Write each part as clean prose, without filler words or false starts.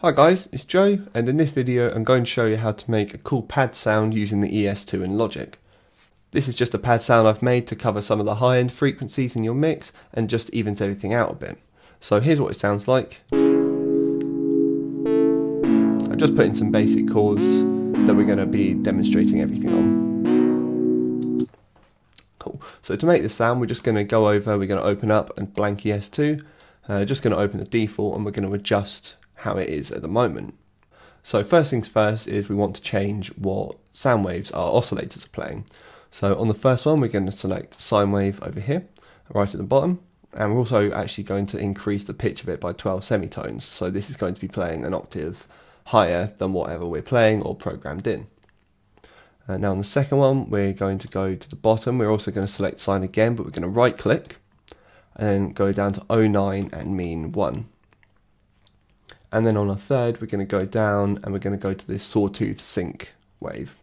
Hi guys, it's Joe, and in this video I'm going to show you how to make a cool pad sound using the ES2 in Logic. This is just a pad sound I've made to cover some of the high-end frequencies in your mix and just evens everything out a bit. So here's what it sounds like. I've just put in some basic chords that we're going to be demonstrating everything on. Cool. So to make this sound, we're just going to go over, we're going to open up and blank ES2, just going to open the default, and we're going to adjust how it is at the moment. So first things first is we want to change what sound waves our oscillators are playing. So on the first one we're going to select sine wave over here, right at the bottom, and we're also actually going to increase the pitch of it by 12 semitones. So this is going to be playing an octave higher than whatever we're playing or programmed in. Now on the second one we're going to go to the bottom, we're also going to select sine again, but we're going to right click and then go down to 0.9 and mean 1. And then on our third, we're going to go down and we're going to go to this sawtooth sync wave.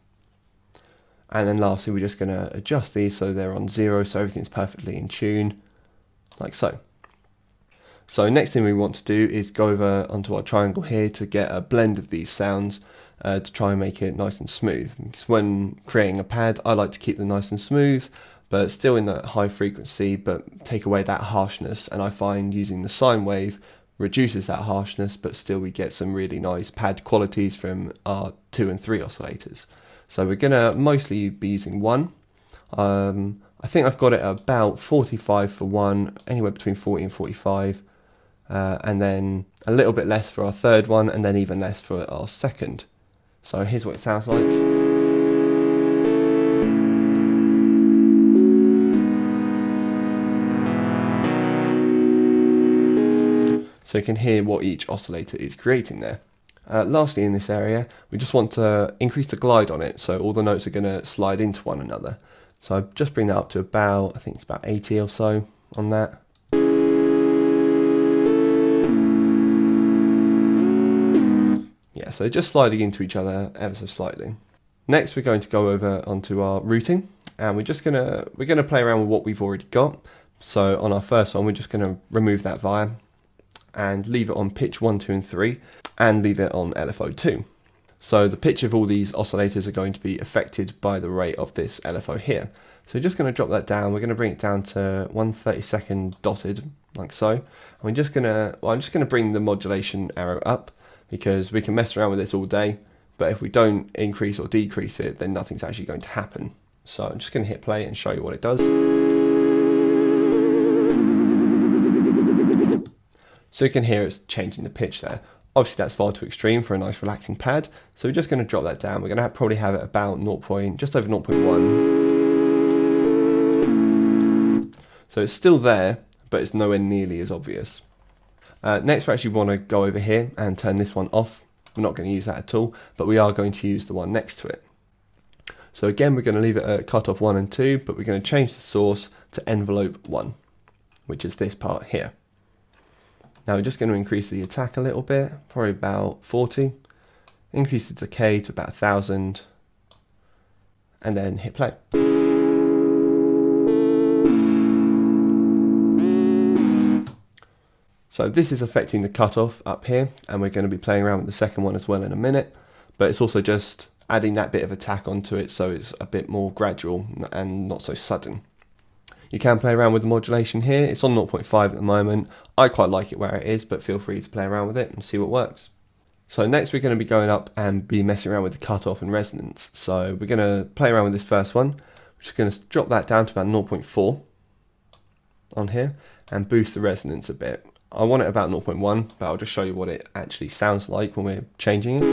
And then lastly, we're just going to adjust these so they're on 0, so everything's perfectly in tune, like so. So next thing we want to do is go over onto our triangle here to get a blend of these sounds to try and make it nice and smooth. Because when creating a pad, I like to keep them nice and smooth, but still in that high frequency, but take away that harshness. And I find using the sine wave reduces that harshness, but still we get some really nice pad qualities from our 2 and 3 oscillators. So we're gonna mostly be using 1. I think I've got it at about 45 for 1, anywhere between 40 and 45, and then a little bit less for our third one, and then even less for our second. So here's what it sounds like. So you can hear what each oscillator is creating there. Lastly in this area, we just want to increase the glide on it, so all the notes are going to slide into one another. So I just bring that up to about, I think it's about 80 or so on that. Yeah, so just sliding into each other ever so slightly. Next we're going to go over onto our routing, and we're going to play around with what we've already got. So on our first one we're just going to remove that via and leave it on pitch 1, 2 and 3 and leave it on LFO 2. So the pitch of all these oscillators are going to be affected by the rate of this LFO here. So we're just going to drop that down, we're going to bring it down to 1/32 dotted, like so. And I'm just going to bring the modulation arrow up because we can mess around with this all day, but if we don't increase or decrease it, then nothing's actually going to happen. So I'm just going to hit play and show you what it does. So you can hear it's changing the pitch there. Obviously that's far too extreme for a nice relaxing pad, so we're just going to drop that down. We're going to probably have it about just over 0.1. So it's still there, but it's nowhere nearly as obvious. Next we actually want to go over here and turn this one off. We're not going to use that at all, but we are going to use the one next to it. So again, we're going to leave it at cutoff 1 and 2, but we're going to change the source to envelope 1, which is this part here. Now we're just going to increase the attack a little bit, probably about 40, increase the decay to about 1000, and then hit play. So this is affecting the cutoff up here, and we're going to be playing around with the second one as well in a minute, but it's also just adding that bit of attack onto it so it's a bit more gradual and not so sudden. You can play around with the modulation here. It's on 0.5 at the moment. I quite like it where it is, but feel free to play around with it and see what works. So next we're going to be going up and be messing around with the cutoff and resonance. So we're going to play around with this first one. We're just going to drop that down to about 0.4 on here and boost the resonance a bit. I want it about 0.1, but I'll just show you what it actually sounds like when we're changing it.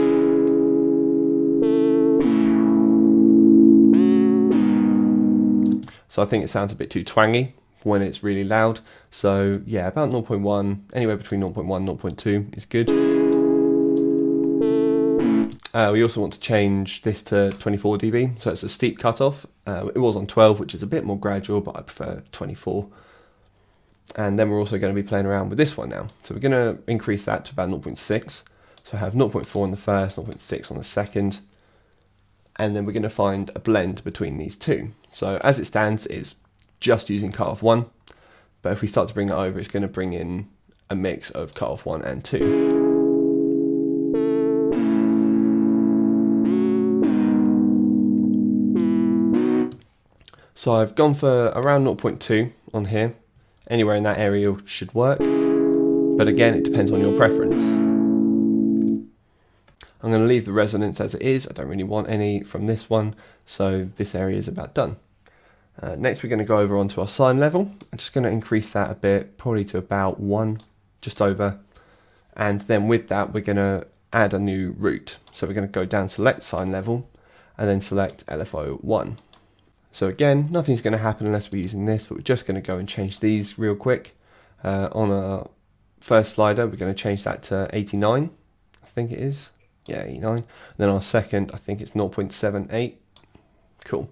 So I think it sounds a bit too twangy when it's really loud. So yeah, about 0.1, anywhere between 0.1 and 0.2 is good. We also want to change this to 24 dB, so it's a steep cutoff. It was on 12, which is a bit more gradual, but I prefer 24. And then we're also going to be playing around with this one now. So we're going to increase that to about 0.6. So I have 0.4 on the first, 0.6 on the second. And then we're going to find a blend between these two. So as it stands, it's just using cutoff 1, but if we start to bring that over, it's going to bring in a mix of cutoff 1 and 2. So I've gone for around 0.2 on here. Anywhere in that area should work, but again, it depends on your preference. I'm going to leave the resonance as it is. I don't really want any from this one, so this area is about done. Next, we're going to go over onto our sine level. I'm just going to increase that a bit, probably to about 1, just over. And then with that, we're going to add a new root. So we're going to go down, select sine level, and then select LFO1. So again, nothing's going to happen unless we're using this, but we're just going to go and change these real quick. On our first slider, we're going to change that to 89, I think it is. Yeah, 89. And then our second, I think it's 0.78. Cool.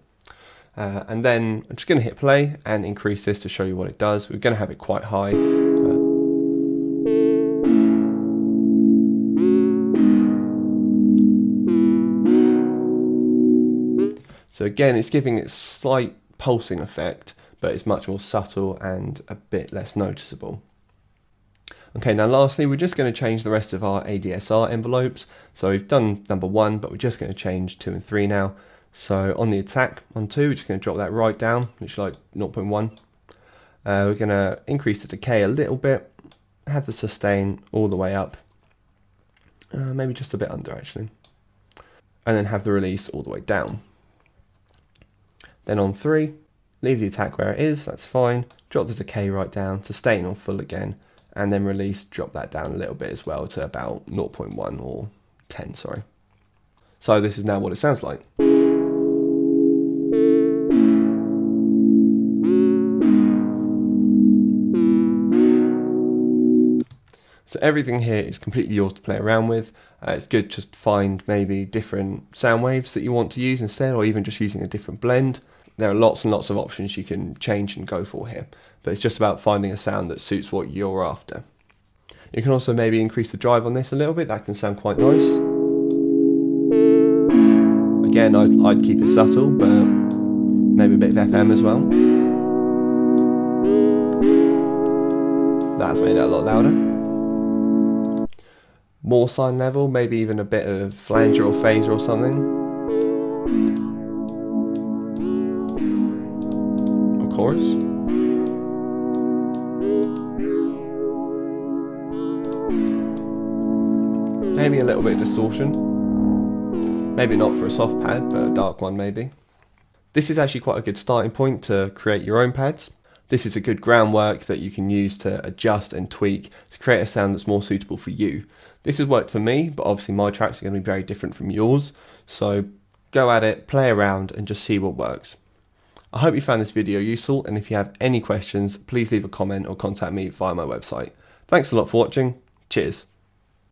And then I'm just going to hit play and increase this to show you what it does. We're going to have it quite high. So again, it's giving it a slight pulsing effect, but it's much more subtle and a bit less noticeable. Okay, now lastly, we're just going to change the rest of our ADSR envelopes. So we've done number 1, but we're just going to change 2 and 3 now. So on the attack on 2, we're just going to drop that right down, which is like 0.1. We're going to increase the decay a little bit, have the sustain all the way up, maybe just a bit under actually, and then have the release all the way down. Then on 3, leave the attack where it is, that's fine, drop the decay right down, sustain on full again, and then release, drop that down a little bit as well to about 0.1 or 10, sorry. So this is now what it sounds like. So everything here is completely yours to play around with. It's good to find maybe different sound waves that you want to use instead, or even just using a different blend. There are lots and lots of options you can change and go for here, but it's just about finding a sound that suits what you're after. You can also maybe increase the drive on this a little bit, that can sound quite nice. Again, I'd keep it subtle, but maybe a bit of FM as well. That's made it a lot louder. More sine level, maybe even a bit of flanger or phaser or something. Or chorus. Maybe a little bit of distortion. Maybe not for a soft pad, but a dark one maybe. This is actually quite a good starting point to create your own pads. This is a good groundwork that you can use to adjust and tweak to create a sound that's more suitable for you. This has worked for me, but obviously my tracks are going to be very different from yours. So go at it, play around and just see what works. I hope you found this video useful, and if you have any questions, please leave a comment or contact me via my website. Thanks a lot for watching. Cheers.